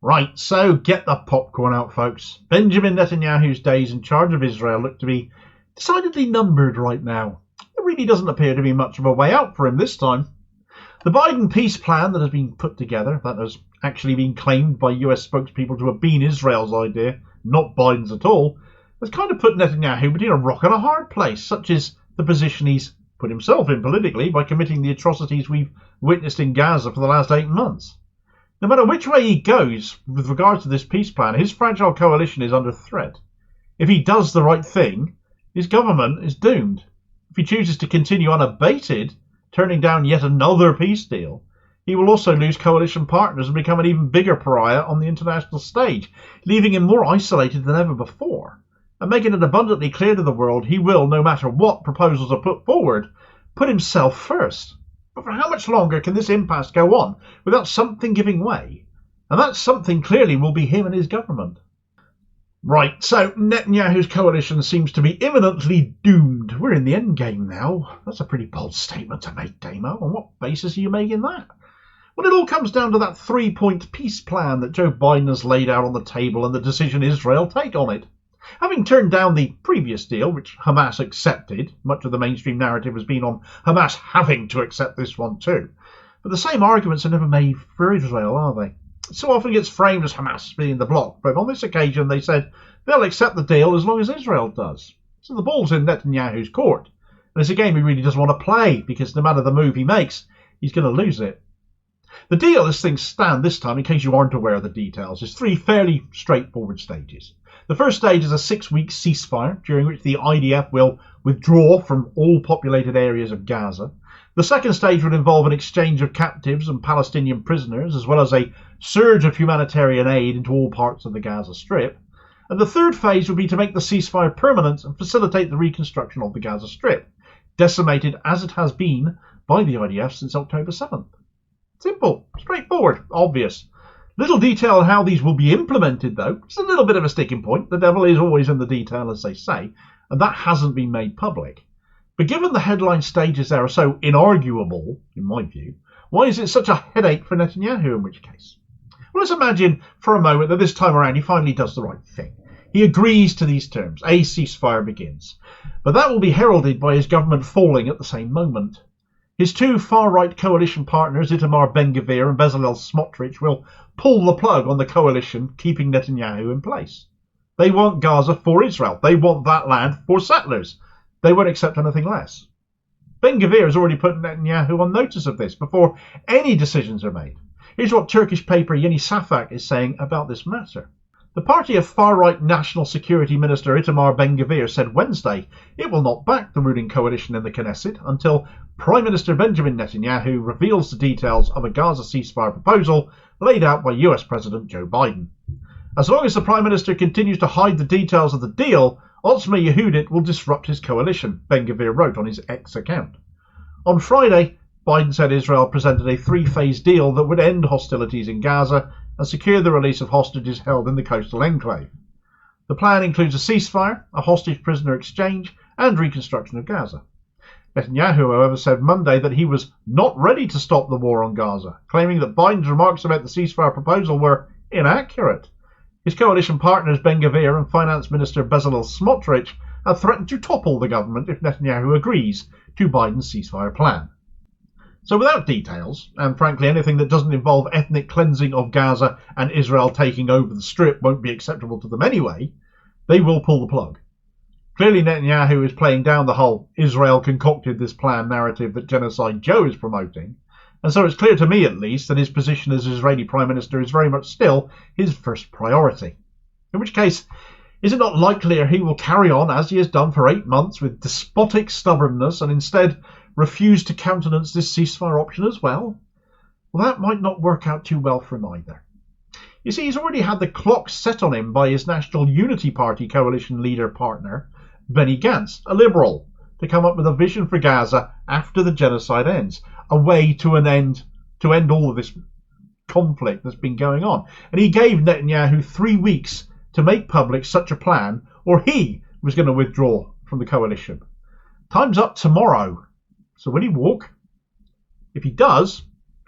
Right, so get the popcorn out, folks. Benjamin Netanyahu's days in charge of Israel look to be decidedly numbered right now. There really doesn't appear to be much of a way out for him this time. The Biden peace plan that has been put together, that has actually been claimed by US spokespeople to have been Israel's idea, not Biden's at all, has kind of put Netanyahu between a rock and a hard place, such is the position he's put himself in politically by committing the atrocities we've witnessed in Gaza for the last 8 months. No matter which way he goes with regards to this peace plan, his fragile coalition is under threat. If he does the right thing, his government is doomed. If he chooses to continue unabated, turning down yet another peace deal, he will also lose coalition partners and become an even bigger pariah on the international stage, leaving him more isolated than ever before, and making it abundantly clear to the world he will, no matter what proposals are put forward, put himself first. But for how much longer can this impasse go on without something giving way? And that something clearly will be him and his government. Right, so Netanyahu's coalition seems to be imminently doomed. We're in the end game now. That's a pretty bold statement to make, Damo. On what basis are you making that? Well, it all comes down to that 3-point peace plan that Joe Biden has laid out on the table and the decision Israel take on it. Having turned down the previous deal, which Hamas accepted, much of the mainstream narrative has been on Hamas having to accept this one too. But the same arguments are never made for Israel, are they? It so often gets framed as Hamas being the bloc, but on this occasion they said they'll accept the deal as long as Israel does. So the ball's in Netanyahu's court. And it's a game he really doesn't want to play, because no matter the move he makes, he's going to lose it. The deal as things stand this time, in case you aren't aware of the details, is 3 fairly straightforward stages. The first stage is a 6-week ceasefire, during which the IDF will withdraw from all populated areas of Gaza. The second stage would involve an exchange of captives and Palestinian prisoners, as well as a surge of humanitarian aid into all parts of the Gaza Strip. And the third phase would be to make the ceasefire permanent and facilitate the reconstruction of the Gaza Strip, decimated as it has been by the IDF since October 7th. Simple, straightforward, obvious. Little detail on how these will be implemented, though. It's a little bit of a sticking point. The devil is always in the detail, as they say, and that hasn't been made public. But given the headline stages there are so inarguable, in my view, why is it such a headache for Netanyahu in which case? Well, let's imagine for a moment that this time around he finally does the right thing. He agrees to these terms. A ceasefire begins. But that will be heralded by his government falling at the same moment. His 2 far-right coalition partners, ben-gvir and Bezalel Smotrich, will pull the plug on the coalition, keeping Netanyahu in place. They want Gaza for Israel. They want that land for settlers. They won't accept anything less. Ben-gvir has already put Netanyahu on notice of this before any decisions are made. Here's what Turkish paper Yeni Safak is saying about this matter. The party of far-right National Security Minister ben-gvir said Wednesday it will not back the ruling coalition in the Knesset until Prime Minister Benjamin Netanyahu reveals the details of a Gaza ceasefire proposal laid out by US President Joe Biden. As long as the Prime Minister continues to hide the details of the deal, Otzma Yehudit will disrupt his coalition, Ben-gvir wrote on his X account. On Friday, Biden said Israel presented a 3-phase deal that would end hostilities in Gaza and secure the release of hostages held in the coastal enclave. The plan includes a ceasefire, a hostage prisoner exchange, and reconstruction of Gaza. Netanyahu, however, said Monday that he was not ready to stop the war on Gaza, claiming that Biden's remarks about the ceasefire proposal were inaccurate. His coalition partners Ben-gvir and Finance Minister Bezalel Smotrich have threatened to topple the government if Netanyahu agrees to Biden's ceasefire plan. So without details, and frankly anything that doesn't involve ethnic cleansing of Gaza and Israel taking over the Strip won't be acceptable to them anyway, they will pull the plug. Clearly Netanyahu is playing down the whole Israel concocted this plan narrative that Genocide Joe is promoting, and so it's clear to me at least that his position as Israeli Prime Minister is very much still his first priority. In which case, is it not likelier he will carry on as he has done for 8 months with despotic stubbornness and instead refuse to countenance this ceasefire option as well? Well, that might not work out too well for him either. You see, he's already had the clock set on him by his National Unity Party coalition leader partner, Benny Gantz, a liberal, to come up with a vision for Gaza after the genocide ends, a way to end all of this conflict that's been going on. And he gave Netanyahu 3 weeks to make public such a plan, or he was going to withdraw from the coalition. Time's up tomorrow. So will he walk? If he does,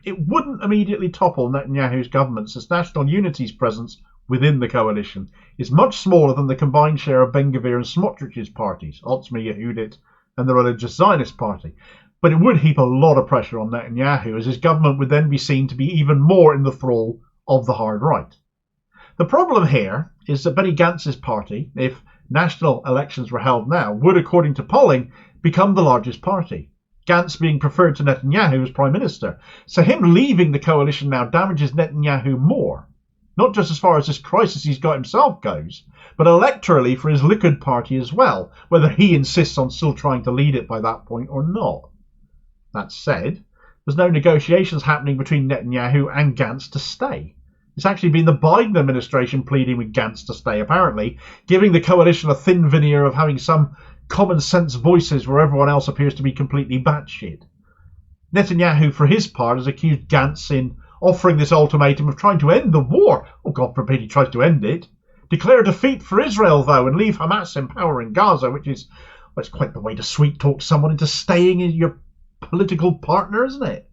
It wouldn't immediately topple Netanyahu's government, since National Unity's presence within the coalition is much smaller than the combined share of ben-gvir and Smotrich's parties, Otzma Yehudit and the Religious Zionist Party. But it would heap a lot of pressure on Netanyahu, as his government would then be seen to be even more in the thrall of the hard right. The problem here is that Benny Gantz's party, if national elections were held now, would, according to polling, become the largest party, Gantz being preferred to Netanyahu as Prime Minister. So him leaving the coalition now damages Netanyahu more, not just as far as this crisis he's got himself goes, but electorally for his Likud party as well, whether he insists on still trying to lead it by that point or not. That said, there's no negotiations happening between Netanyahu and Gantz to stay. It's actually been the Biden administration pleading with Gantz to stay, apparently, giving the coalition a thin veneer of having some common sense voices where everyone else appears to be completely batshit. Netanyahu, for his part, has accused Gantz in offering this ultimatum of trying to end the war. Oh, God forbid he tries to end it. Declare defeat for Israel, though, and leave Hamas in power in Gaza, which is, well, it's quite the way to sweet-talk someone into staying in your political partner, isn't it?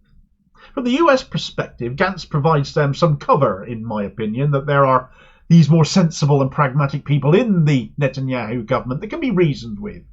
From the US perspective, Gantz provides them some cover, in my opinion, that there are these more sensible and pragmatic people in the Netanyahu government that can be reasoned with.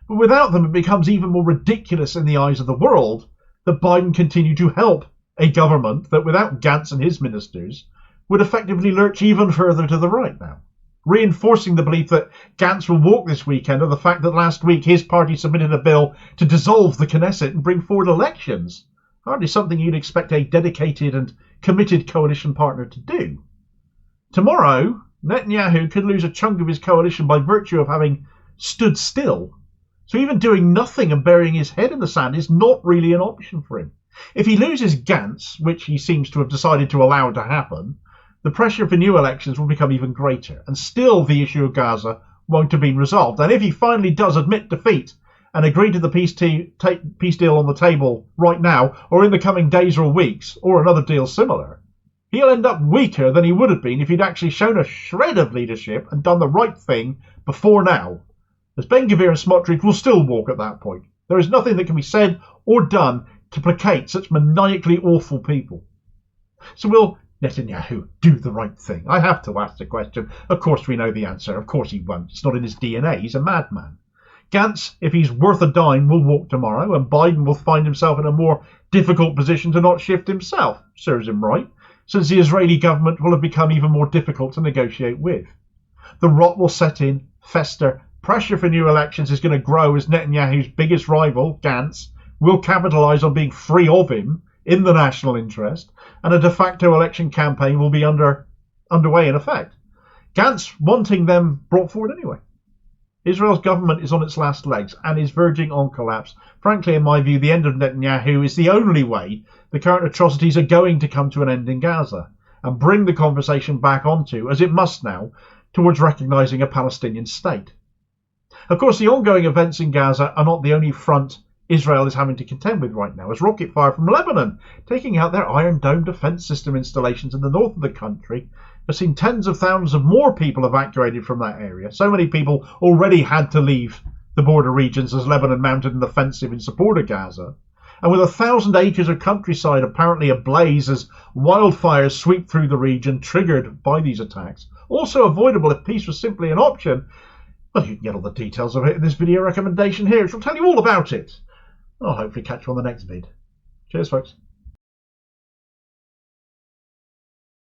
But without them, it becomes even more ridiculous in the eyes of the world that Biden continue to help a government that, without Gantz and his ministers, would effectively lurch even further to the right now, reinforcing the belief that Gantz will walk this weekend of the fact that last week his party submitted a bill to dissolve the Knesset and bring forward elections. Hardly something you'd expect a dedicated and committed coalition partner to do. Tomorrow, Netanyahu could lose a chunk of his coalition by virtue of having stood still. So even doing nothing and burying his head in the sand is not really an option for him. If he loses Gantz, which he seems to have decided to allow to happen, the pressure for new elections will become even greater, and still the issue of Gaza won't have been resolved. And if he finally does admit defeat and agree to the peace deal on the table right now, or in the coming days or weeks, or another deal similar, he'll end up weaker than he would have been if he'd actually shown a shred of leadership and done the right thing before now, as ben-gvir and Smotrich will still walk at that point. There is nothing that can be said or done to placate such maniacally awful people. So will Netanyahu do the right thing? I have to ask the question. Of course we know the answer. Of course he won't. It's not in his DNA. He's a madman. Gantz, if he's worth a dime, will walk tomorrow, and Biden will find himself in a more difficult position to not shift himself. Serves him right, since the Israeli government will have become even more difficult to negotiate with. The rot will set in, fester, pressure for new elections is going to grow as Netanyahu's biggest rival, Gantz, will capitalise on being free of him in the national interest, and a de facto election campaign will be underway in effect. Gantz wanting them brought forward anyway. Israel's government is on its last legs and is verging on collapse. Frankly, in my view, the end of Netanyahu is the only way the current atrocities are going to come to an end in Gaza and bring the conversation back onto, as it must now, towards recognising a Palestinian state. Of course, the ongoing events in Gaza are not the only front Israel is having to contend with right now, as rocket fire from Lebanon, taking out their Iron Dome defence system installations in the north of the country, has seen tens of thousands of more people evacuated from that area. So many people already had to leave the border regions as Lebanon mounted an offensive in support of Gaza. And with 1,000 acres of countryside apparently ablaze as wildfires sweep through the region triggered by these attacks, also avoidable if peace was simply an option, well, you can get all the details of it in this video recommendation here, which will tell you all about it. I'll hopefully catch you on the next vid. Cheers, folks.